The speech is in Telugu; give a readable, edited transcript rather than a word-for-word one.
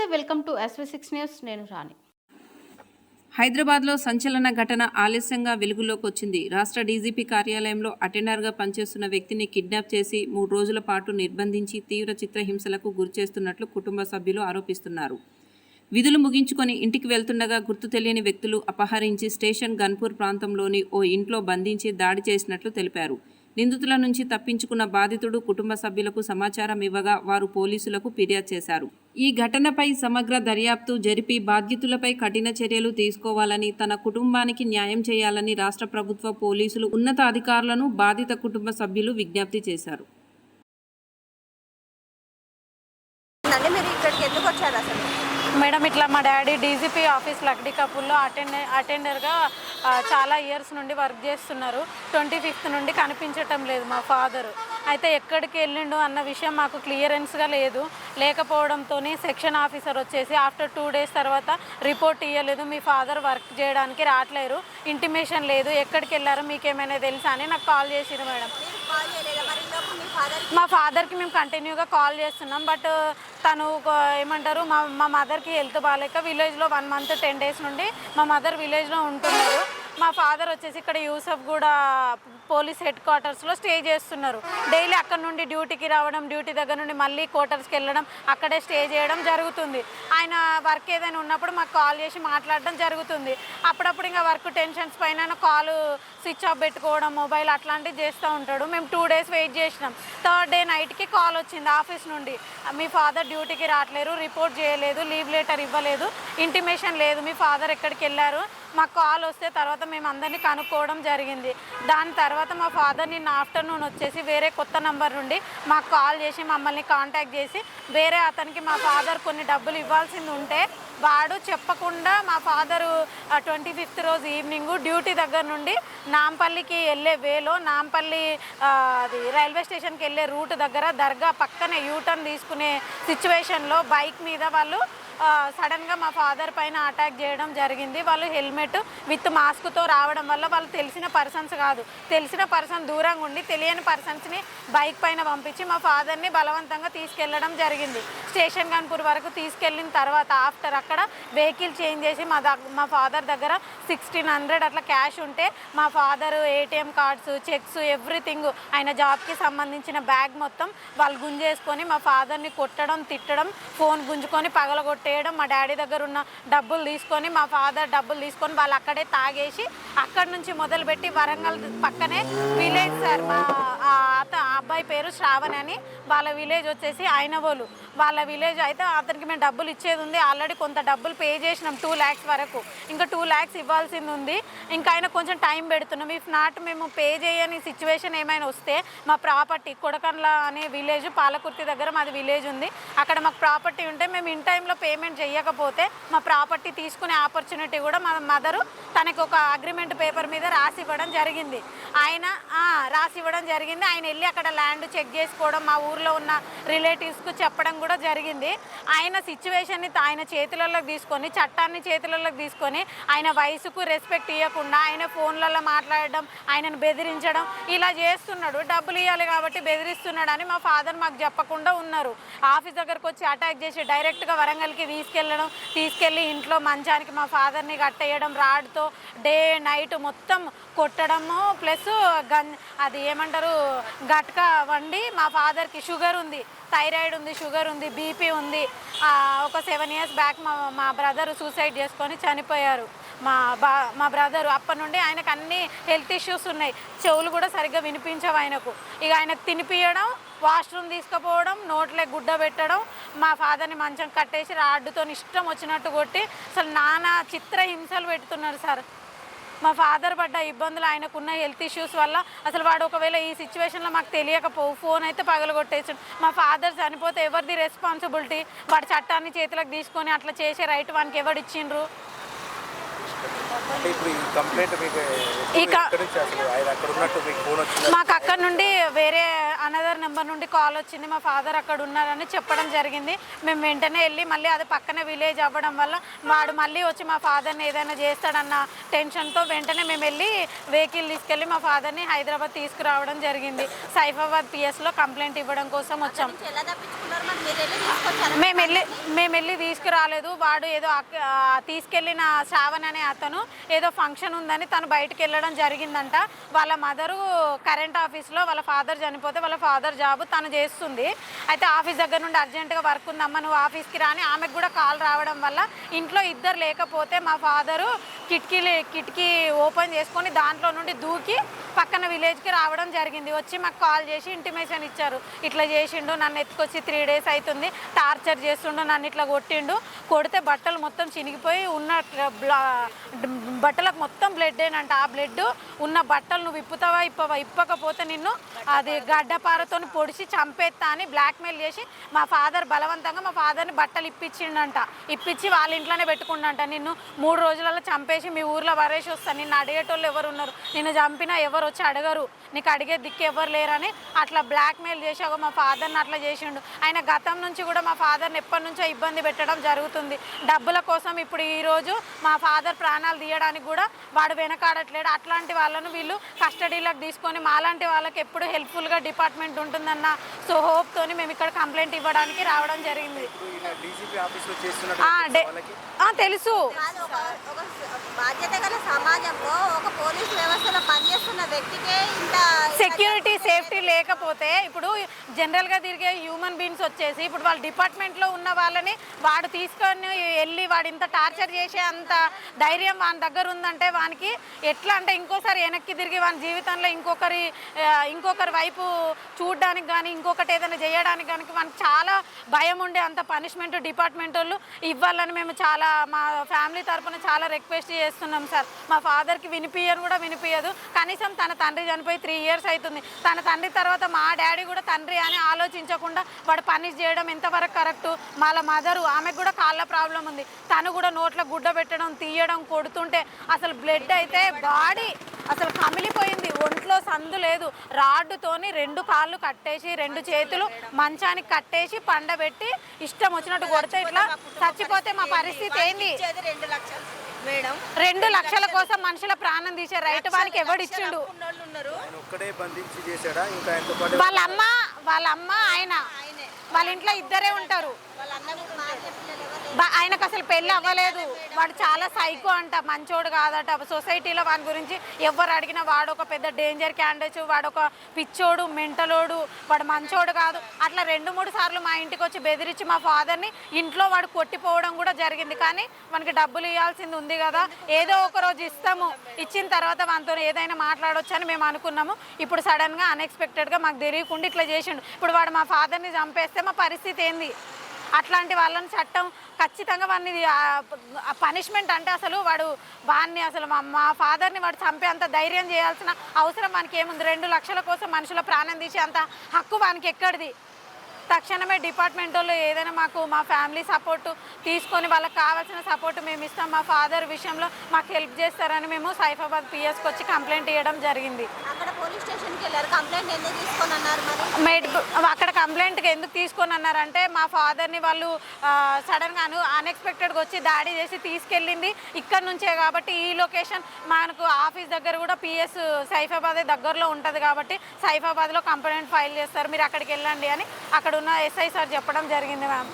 నమస్తే, వెల్కమ్ టు SV6 న్యూస్. నేను రాణి. హైదరాబాద్లో సంచలన ఘటన ఆలస్యంగా వెలుగులోకి వచ్చింది. రాష్ట్ర డీజీపీ కార్యాలయంలో అటెండర్గా పనిచేస్తున్న వ్యక్తిని కిడ్నాప్ చేసి 3 రోజుల పాటు నిర్బంధించి తీవ్ర చిత్రహింసలకు గురిచేస్తున్నట్లు కుటుంబ సభ్యులు ఆరోపిస్తున్నారు. విధులు ముగించుకొని ఇంటికి వెళ్తుండగా గుర్తు తెలియని వ్యక్తులు అపహరించి స్టేషన్ గన్పూర్ ప్రాంతంలోని ఓ ఇంట్లో బంధించి దాడి చేసినట్లు తెలిపారు. నిందితుల నుంచి తప్పించుకున్న బాధితుడు కుటుంబ సభ్యులకు సమాచారం ఇవ్వగా వారు పోలీసులకు ఫిర్యాదు చేశారు. ఈ ఘటనపై సమగ్ర దర్యాప్తు జరిపి బాధ్యులపై కఠిన చర్యలు తీసుకోవాలని, తన కుటుంబానికి న్యాయం చేయాలని రాష్ట్ర ప్రభుత్వ పోలీసులు ఉన్నతాధికారులను బాధిత కుటుంబ సభ్యులు విజ్ఞప్తి చేశారు. మేడం, ఇట్లా మా డాడీ డీజీపీ ఆఫీస్ లక్డీకపూర్లో అటెండర్గా చాలా ఇయర్స్ నుండి వర్క్ చేస్తున్నారు. 25th నుండి కనిపించటం లేదు మా ఫాదరు. అయితే ఎక్కడికి వెళ్ళిండు అన్న విషయం మాకు క్లియరెన్స్గా లేకపోవడంతో సెక్షన్ ఆఫీసర్ వచ్చేసి ఆఫ్టర్ 2 days తర్వాత రిపోర్ట్ ఇవ్వలేదు, మీ ఫాదర్ వర్క్ చేయడానికి రావట్లేరు, ఇంటిమేషన్ లేదు, ఎక్కడికి వెళ్ళారో మీకేమైనా తెలుసా అని నాకు కాల్ చేసిరు మేడం. మా ఫాదర్కి మేము కంటిన్యూగా కాల్ చేస్తున్నాం. బట్ తను ఏమంటారు, మా మదర్కి హెల్త్ బాగాలేక విలేజ్లో 1 month 10 days నుండి మా మదర్ విలేజ్లో ఉంటున్నారు. మా ఫాదర్ వచ్చేసి ఇక్కడ యూసఫ్గూడ పోలీస్ హెడ్ క్వార్టర్స్లో స్టే చేస్తున్నారు. డైలీ అక్కడ నుండి డ్యూటీకి రావడం, డ్యూటీ దగ్గర నుండి మళ్ళీ క్వార్టర్స్కి వెళ్ళడం, అక్కడే స్టే చేయడం జరుగుతుంది. ఆయన వర్క్ ఏదైనా ఉన్నప్పుడు మాకు కాల్ చేసి మాట్లాడడం జరుగుతుంది. అప్పుడప్పుడు ఇంకా వర్క్ టెన్షన్స్ పైన కాల్ స్విచ్ ఆఫ్ పెట్టుకోవడం, మొబైల్ అట్లాంటివి చేస్తూ ఉంటాడు. మేము 2 days వెయిట్ చేసినాం. 3rd day నైట్కి కాల్ వచ్చింది ఆఫీస్ నుండి, మీ ఫాదర్ డ్యూటీకి రావట్లేరు, రిపోర్ట్ చేయలేదు, లీవ్ లెటర్ ఇవ్వలేదు, ఇంటిమేషన్ లేదు, మీ ఫాదర్ ఎక్కడికి వెళ్ళారు. మాకు కాల్ వస్తే తర్వాత మేము అందరినీ కనుక్కోవడం జరిగింది. దాని తర్వాత మా ఫాదర్ నిన్న ఆఫ్టర్నూన్ వచ్చేసి వేరే కొత్త నంబర్ నుండి మాకు కాల్ చేసి మమ్మల్ని కాంటాక్ట్ చేసి వేరే అతనికి మా ఫాదర్ కొన్ని డబ్బులు ఇవ్వాల్సింది ఉంటే వాడు చెప్పకుండా మా ఫాదరు 25th రోజు ఈవినింగ్ డ్యూటీ దగ్గర నుండి నాంపల్లికి వెళ్ళే వేలో, నాంపల్లి అది రైల్వే స్టేషన్కి వెళ్ళే రూట్ దగ్గర దర్గా పక్కనే యూటర్న్ తీసుకునే సిచ్యువేషన్లో బైక్ మీద వాళ్ళు సడన్గా మా ఫాదర్ పైన అటాక్ చేయడం జరిగింది. వాళ్ళు హెల్మెట్ విత్ మాస్క్తో రావడం వల్ల వాళ్ళు తెలిసిన పర్సన్స్ కాదు, తెలిసిన పర్సన్ దూరంగా ఉండి తెలియని పర్సన్స్ని బైక్ పైన పంపించి మా ఫాదర్ని బలవంతంగా తీసుకెళ్ళడం జరిగింది. స్టేషన్ గన్పూర్ వరకు తీసుకెళ్ళిన తర్వాత ఆఫ్టర్ అక్కడ వెహికల్ చేంజ్ చేసి మా ఫాదర్ దగ్గర 1600 అట్లా క్యాష్ ఉంటే మా father ATM cards, checks, everything ఆయన జాబ్కి సంబంధించిన బ్యాగ్ మొత్తం వాళ్ళు గుంజేసుకొని మా ఫాదర్ని కొట్టడం, తిట్టడం, ఫోన్ గుంజుకొని పగలగొట్టడం, మా డాడీ దగ్గర ఉన్న డబ్బులు తీసుకొని మా ఫాదర్ డబ్బులు తీసుకొని వాళ్ళు అక్కడే తాగేసి అక్కడి నుంచి మొదలుపెట్టి వరంగల్ పక్కనే విలేజ్ సార్, మా అబ్బాయి పేరు శ్రావణ్ అని, వాళ్ళ విలేజ్ వచ్చేసి అయినవోలు వాళ్ళ విలేజ్. అయితే అతనికి మేము డబ్బులు ఇచ్చేది ఉంది, ఆల్రెడీ కొంత డబ్బులు పే చేసినాం 2 lakhs వరకు, ఇంకా 2 lakhs ఇవ్వాల్సింది ఉంది. ఇంకా ఆయన కొంచెం టైం పెడుతున్నాం. ఇఫ్ నాట్ మేము పే చేయని సిచ్యువేషన్ ఏమైనా వస్తే మా ప్రాపర్టీ కొడకండ్ల అనే విలేజ్, పాలకుర్తి దగ్గర మాది విలేజ్ ఉంది, అక్కడ మాకు ప్రాపర్టీ ఉంటే మేము ఇన్ టైంలో పేమెంట్ చేయకపోతే మా ప్రాపర్టీ తీసుకునే ఆపర్చునిటీ కూడా మా మదరు తనకు ఒక అగ్రిమెంట్ పేపర్ మీద రాసి ఇవ్వడం జరిగింది. ఆయన ఆయన వెళ్ళి అక్కడ ల్యాండ్ చెక్ చేసుకోవడం, మా ఊర్లో ఉన్న రిలేటివ్స్కు చెప్పడం కూడా జరిగింది. ఆయన సిచ్యువేషన్ని ఆయన చేతులలోకి తీసుకొని, చట్టాన్ని చేతులలోకి తీసుకొని ఆయన వయసుకు రెస్పెక్ట్ ఇవ్వకుండా ఆయన ఫోన్లలో మాట్లాడడం, ఆయనను బెదిరించడం ఇలా చేస్తున్నాడు. డబ్బులు ఇవ్వాలి కాబట్టి బెదిరిస్తున్నాడని మా ఫాదర్ మాకు చెప్పకుండా ఉన్నారు. ఆఫీస్ దగ్గరకు వచ్చి అటాక్ చేసి డైరెక్ట్గా వరంగల్కి తీసుకెళ్ళి ఇంట్లో మంచానికి మా ఫాదర్ని కట్టేయడం, రాడ్తో డే నైట్ మొత్తం కొట్టడము, ప్లస్ అది ఏమంటారు గట్కా వండి, మా ఫాదర్కి షుగర్ ఉంది, థైరాయిడ్ ఉంది, షుగర్ ఉంది, బీపీ ఉంది. ఒక 7 years బ్యాక్ మా బ్రదర్ సూసైడ్ చేసుకొని చనిపోయారు. మా బ్రదరు అప్పటి నుండి ఆయనకు అన్ని హెల్త్ ఇష్యూస్ ఉన్నాయి, చెవులు కూడా సరిగ్గా వినిపించవు ఆయనకు. ఇక ఆయనకు తినిపియడం, వాష్రూమ్ తీసుకుపోవడం, నోట్లే గుడ్డ పెట్టడం, మా ఫాదర్ని మంచం కట్టేసి రాడ్డుతో ఇష్టం వచ్చినట్టు కొట్టి అసలు నానా చిత్రహింసలు పెడుతున్నారు సార్. మా ఫాదర్ పడ్డ ఇబ్బందులు, ఆయనకున్న హెల్త్ ఇష్యూస్ వల్ల అసలు వాడు ఒకవేళ ఈ సిచ్యువేషన్లో మాకు తెలియకపోవు ఫోన్ అయితే పగలగొట్టేసాడు. మా ఫాదర్ చనిపోతే ఎవరిది రెస్పాన్సిబిలిటీ? వాడు చట్టాన్ని చేతులకు తీసుకొని అట్లా చేసే రైట్ వానికి ఎవరు ఇచ్చిండ్రు? మాకు అక్కడ నుండి వేరే అనదర్ నెంబర్ నుండి కాల్ వచ్చింది, మా ఫాదర్ అక్కడ ఉన్నారని చెప్పడం జరిగింది. మేము వెంటనే వెళ్ళి మళ్ళీ అది పక్కన విలేజ్ అవ్వడం వల్ల వాడు మళ్ళీ వచ్చి మా ఫాదర్ని ఏదైనా చేస్తాడన్న టెన్షన్తో వెంటనే మేము వెళ్ళి వెహికల్ తీసుకెళ్ళి మా ఫాదర్ని హైదరాబాద్ తీసుకురావడం జరిగింది. సైఫాబాద్ PS లో కంప్లైంట్ ఇవ్వడం కోసం వచ్చాం. మేము వెళ్ళి తీసుకురా రాలేదు. వాడు ఏదో తీసుకెళ్ళిన శ్రావణ్ అనే అతను ఏదో ఫంక్షన్ ఉందని తను బయటకు వెళ్ళడం జరిగిందంట. వాళ్ళ మదరు కరెంట్ ఆఫీస్లో వాళ్ళ ఫాదర్ చనిపోతే వాళ్ళ ఫాదర్ జాబ్ తను చేస్తుంది. అయితే ఆఫీస్ దగ్గర నుండి అర్జెంటుగా వర్క్ ఉందమ్మా నువ్వు ఆఫీస్కి రాని ఆమెకు కూడా కాల్ రావడం వల్ల ఇంట్లో ఇద్దరు లేకపోతే మా ఫాదరు కిటికీ ఓపెన్ చేసుకొని దాంట్లో నుండి దూకి పక్కన విలేజ్కి రావడం జరిగింది. వచ్చి మాకు కాల్ చేసి ఇంటిమేషన్ ఇచ్చారు. ఇట్లా చేసిండు, నన్ను ఎత్తుకొచ్చి 3 days అవుతుంది, టార్చర్ చేస్తుండు, నన్ను ఇట్లా కొడితే బట్టలు మొత్తం చినిగిపోయి ఉన్న బట్టలకు మొత్తం బ్లడ్ ఏనంట. ఆ బ్లడ్ ఉన్న బట్టలు నువ్వు ఇప్పకపోతే నిన్ను అది గడ్డపారతో పొడిచి చంపేస్తా అని బ్లాక్మెయిల్ చేసి మా ఫాదర్ బలవంతంగా మా ఫాదర్ని బట్టలు ఇప్పించిండంట. ఇప్పించి వాళ్ళ ఇంట్లోనే పెట్టుకుండంట. నిన్ను 3 రోజులలో చంపేసి మీ ఊర్లో వరేసి వస్తాను, నిన్ను అడిగేటోళ్ళు ఎవరు ఉన్నారు, నిన్ను చంపినా ఎవరు వచ్చి అడగరు, నీకు అడిగే దిక్కు ఎవరు లేరని అట్లా బ్లాక్మెయిల్ చేసి మా ఫాదర్ని అట్లా చేసిండు. ఆయన గతం నుంచి కూడా మా ఫాదర్ని ఎప్పటి నుంచో ఇబ్బంది పెట్టడం జరుగుతుంది. డబ్బుల కోసం ఇప్పుడు ఈరోజు మా ఫాదర్ ప్రాణాలు తీయడానికి కూడా వాడు వెనకాడట్లేడు. అట్లాంటి వాళ్ళను వీళ్ళు కస్టడీలోకి తీసుకొని మాలాంటి వాళ్ళకి ఎప్పుడు హెల్ప్ఫుల్గా డిపార్ట్మెంట్ ఉంటుందన్న హోప్తోని మేము ఇక్కడ కంప్లైంట్ ఇవ్వడానికి రావడం జరిగింది. తెలుసు బాధ్యత గల సమాజంలో ఒక పోలీస్ వ్యవస్థలో పనిచేస్తున్న వ్యక్తికే ఇంత సెక్యూరిటీ సేఫ్టీ లేకపోతే ఇప్పుడు జనరల్గా తిరిగే హ్యూమన్ బీయింగ్స్ వచ్చేసి ఇప్పుడు వాళ్ళ డిపార్ట్మెంట్లో ఉన్న వాళ్ళని వాడు తీసుకొని వెళ్ళి వాడు ఇంత టార్చర్ చేసే అంత ధైర్యం వాని దగ్గర ఉందంటే వానికి ఎట్లా అంటే ఇంకోసారి వెనక్కి తిరిగి వాని జీవితంలో ఇంకొకరి వైపు చూడడానికి కానీ ఇంకొకటి ఏదైనా చేయడానికి కానీ మనకి చాలా భయం ఉండే అంత పనిష్మెంట్ డిపార్ట్మెంట్ వాళ్ళు ఇవ్వాలని మేము చాలా మా ఫ్యామిలీ తరఫున చాలా రిక్వెస్ట్ చేస్తున్నాం సార్. మా ఫాదర్కి వినిపించదు. కనీసం తన తండ్రి చనిపోయి 3 years అవుతుంది. తన తండ్రి తర్వాత మా డాడీ కూడా తండ్రి అని ఆలోచించకుండా వాడు పనిష్ చేయడం ఎంతవరకు కరెక్టు. వాళ్ళ మదరు ఆమెకు కూడా కాళ్ళ ప్రాబ్లం ఉంది. తను కూడా నోట్లో గుడ్డ పెట్టడం తీయడం కొడుతుంటే అసలు బ్లడ్ అయితే బాడీ అసలు కమిలిపోయింది. ఒంట్లో సందు లేదు. రాడ్డుతోని 2 కాళ్ళు కట్టేసి 2 చేతులు మంచానికి కట్టేసి పండబెట్టి ఇష్టం వచ్చినట్టు కొడితే ఇట్లా చచ్చిపోతే మా పరిస్థితి ఏంది? 2 లక్షల కోసం మనుషుల ప్రాణం తీసే రైట్ వానికి ఎవడిచ్చిండు? వాళ్ళ అమ్మ ఆయన వాళ్ళ ఇంట్లో ఇద్దరే ఉంటారు. ఆయనకు అసలు పెళ్ళి అవ్వలేదు. వాడు చాలా సైకో అంట, మంచోడు కాదట. సొసైటీలో వాని గురించి ఎవరు అడిగినా వాడు ఒక పెద్ద డేంజర్ క్యాండిడేట్, వాడు ఒక పిచ్చోడు, మెంటలోడు, వాడు మంచోడు కాదు అట్లా 2-3 సార్లు మా ఇంటికి వచ్చి బెదిరించి మా ఫాదర్ని ఇంట్లో వాడు కొట్టిపోవడం కూడా జరిగింది. కానీ మనకి డబ్బులు ఇవ్వాల్సింది ఉంది కదా, ఏదో ఒక రోజు ఇస్తాము, ఇచ్చిన తర్వాత మనతో ఏదైనా మాట్లాడవచ్చు అని మేము అనుకున్నాము. ఇప్పుడు సడన్గా అన్ఎక్స్పెక్టెడ్గా మాకు తెలియకుండా ఇట్లా చేసిండు. ఇప్పుడు వాడు మా ఫాదర్ని చంపేస్తే మా పరిస్థితి ఏంది? అట్లాంటి వాళ్ళని చట్టం ఖచ్చితంగా వాడిని పనిష్మెంట్ అంటే అసలు వాడిని అసలు మా ఫాదర్ని వాడు చంపే అంత ధైర్యం చేయాల్సిన అవసరం వానికి ఏముంది? 2 లక్షల కోసం మనుషుల ప్రాణం తీసి అంత హక్కు వానికి ఎక్కడిది? తక్షణమే డిపార్ట్మెంట్ వాళ్ళు ఏదైనా మా ఫ్యామిలీ సపోర్టు తీసుకొని వాళ్ళకి కావాల్సిన సపోర్టు మేము ఇస్తాం, మా ఫాదర్ విషయంలో మాకు హెల్ప్ చేస్తారని మేము సైఫాబాద్ పిఎస్కి వచ్చి కంప్లైంట్ ఇవ్వడం జరిగింది. అక్కడ పోలీస్ స్టేషన్కి వెళ్ళారు. కంప్లైంట్ ఎందుకు తీసుకొని అన్నారు? అక్కడ కంప్లైంట్కి ఎందుకు తీసుకొని అన్నారంటే మా ఫాదర్ని వాళ్ళు సడన్గా అన్ఎక్స్పెక్టెడ్గా వచ్చి దాడి చేసి తీసుకెళ్ళింది ఇక్కడ నుంచే కాబట్టి ఈ లొకేషన్ మనకు ఆఫీస్ దగ్గర కూడా పిఎస్ సైఫాబాదే దగ్గరలో ఉంటుంది కాబట్టి సైఫాబాద్లో కంప్లైంట్ ఫైల్ చేస్తారు, మీరు అక్కడికి వెళ్ళండి అని అక్కడ ఉన్న ఎస్ఐ సార్ చెప్పడం జరిగింది మ్యామ్.